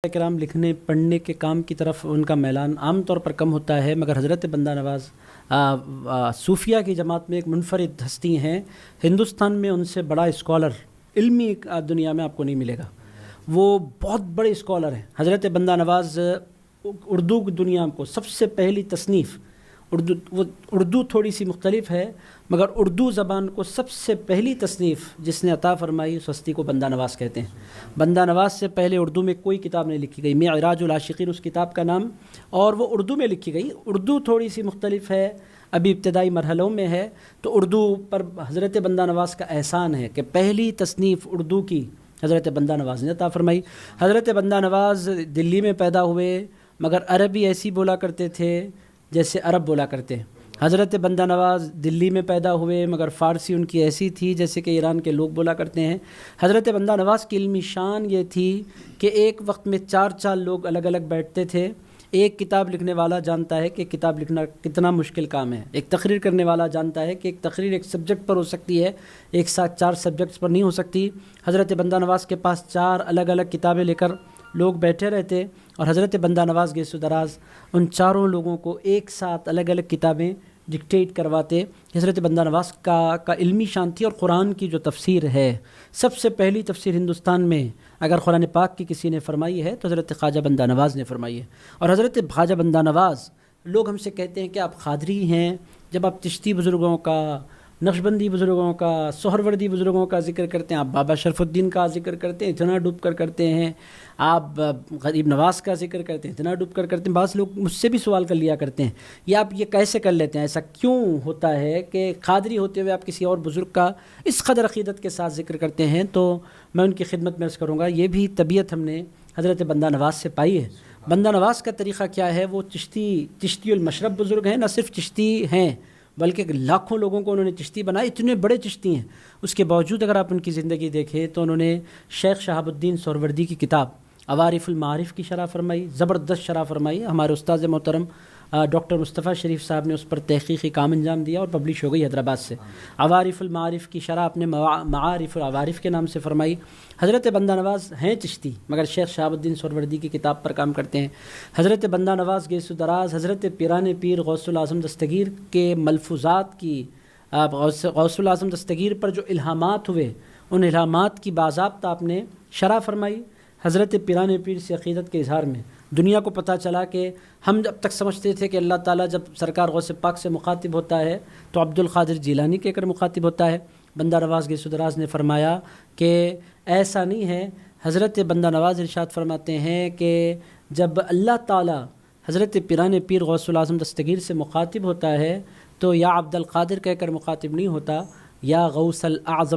کرام لکھنے پڑھنے کے کام کی طرف ان کا میلان عام طور پر کم ہوتا ہے، مگر حضرت بندہ نواز صوفیہ کی جماعت میں ایک منفرد ہستی ہیں۔ ہندوستان میں ان سے بڑا اسکالر علمی دنیا میں آپ کو نہیں ملے گا، وہ بہت بڑے اسکالر ہیں۔ حضرت بندہ نواز اردو کی دنیا کو سب سے پہلی تصنیف، اردو تھوڑی سی مختلف ہے مگر اردو زبان کو سب سے پہلی تصنیف جس نے عطا فرمائی اس ہستی کو بندہ نواز کہتے ہیں۔ بندہ نواز سے پہلے اردو میں کوئی کتاب نہیں لکھی گئی، معراج العاشقین اس کتاب کا نام، اور وہ اردو میں لکھی گئی۔ اردو تھوڑی سی مختلف ہے، ابھی ابتدائی مرحلوں میں ہے، تو اردو پر حضرت بندہ نواز کا احسان ہے کہ پہلی تصنیف اردو کی حضرت بندہ نواز نے عطا فرمائی۔ حضرت بندہ نواز دلی میں پیدا ہوئے مگر عربی ایسی بولا کرتے تھے جیسے عرب بولا کرتے ہیں۔ حضرت بندہ نواز دلی میں پیدا ہوئے مگر فارسی ان کی ایسی تھی جیسے کہ ایران کے لوگ بولا کرتے ہیں۔ حضرت بندہ نواز کی علمی شان یہ تھی کہ ایک وقت میں 4 لوگ الگ الگ بیٹھتے تھے۔ ایک کتاب لکھنے والا جانتا ہے کہ کتاب لکھنا کتنا مشکل کام ہے، ایک تقریر کرنے والا جانتا ہے کہ ایک تقریر ایک سبجیکٹ پر ہو سکتی ہے، ایک ساتھ 4 سبجیکٹس پر نہیں ہو سکتی۔ حضرت بندہ نواز کے پاس 4 الگ الگ کتابیں لے کر لوگ بیٹھے رہتے اور حضرت بندہ نواز گیسو دراز ان 4 لوگوں کو ایک ساتھ الگ الگ کتابیں ڈکٹیٹ کرواتے۔ حضرت بندہ نواز کا علمی شان تھی۔ اور قرآن کی جو تفسیر ہے، سب سے پہلی تفسیر ہندوستان میں اگر قرآن پاک کی کسی نے فرمائی ہے تو حضرت خواجہ بندہ نواز نے فرمائی ہے۔ اور حضرت خواجہ بندہ نواز، لوگ ہم سے کہتے ہیں کہ آپ قادری ہیں، جب آپ چشتی بزرگوں کا، نقشبندی بزرگوں کا، سہروردی بزرگوں کا ذکر کرتے ہیں، آپ بابا شرف الدین کا ذکر کرتے ہیں، اتنا ڈوب کر کرتے ہیں، آپ غریب نواز کا ذکر کرتے ہیں، اتنا ڈوب کر کرتے ہیں۔ بعض لوگ مجھ سے بھی سوال کر لیا کرتے ہیں یہ آپ یہ کیسے کر لیتے ہیں، ایسا کیوں ہوتا ہے کہ قادری ہوتے ہوئے آپ کسی اور بزرگ کا اس قدر عقیدت کے ساتھ ذکر کرتے ہیں؟ تو میں ان کی خدمت میں عرض کروں گا یہ بھی طبیعت ہم نے حضرت بندہ نواز سے پائی ہے۔ بندہ نواز کا طریقہ کیا ہے، وہ چشتی المشرب بزرگ ہیں، نہ صرف چشتی ہیں بلکہ لاکھوں لوگوں کو انہوں نے چشتی بنایا، اتنے بڑے چشتی ہیں۔ اس کے باوجود اگر آپ ان کی زندگی دیکھیں تو انہوں نے شیخ شہاب الدین سہروردی کی کتاب عوارف المعارف کی شرح فرمائی، زبردست شرح فرمائی۔ ہمارے استاد محترم ڈاکٹر مصطفیٰ شریف صاحب نے اس پر تحقیقی کام انجام دیا اور پبلش ہو گئی حیدرآباد سے۔ عوارف المعارف کی شرح اپنے معارف العوارف کے نام سے فرمائی۔ حضرت بندہ نواز ہیں چشتی مگر شیخ شہاب الدین سہروردی کی کتاب پر کام کرتے ہیں۔ حضرت بندہ نواز گیسو دراز حضرت پیران پیر غوث الاعظم دستگیر کے ملفوظات کی، غوث الاعظم دستگیر پر جو الہامات ہوئے ان الہامات کی باضابطہ آپ نے شرح فرمائی۔ حضرت پیران پیر سے عقیدت کے اظہار میں دنیا کو پتہ چلا کہ ہم جب تک سمجھتے تھے کہ اللہ تعالیٰ جب سرکار غوث پاک سے مخاطب ہوتا ہے تو عبد القادر جیلانی کہہ کر مخاطب ہوتا ہے، بندہ نواز گیسو دراز نے فرمایا کہ ایسا نہیں ہے۔ حضرت بندہ نواز ارشاد فرماتے ہیں کہ جب اللہ تعالیٰ حضرت پیران پیر غوث الاعظم دستگیر سے مخاطب ہوتا ہے تو یا عبد القادر کہہ کر مخاطب نہیں ہوتا، یا غوث الاعظم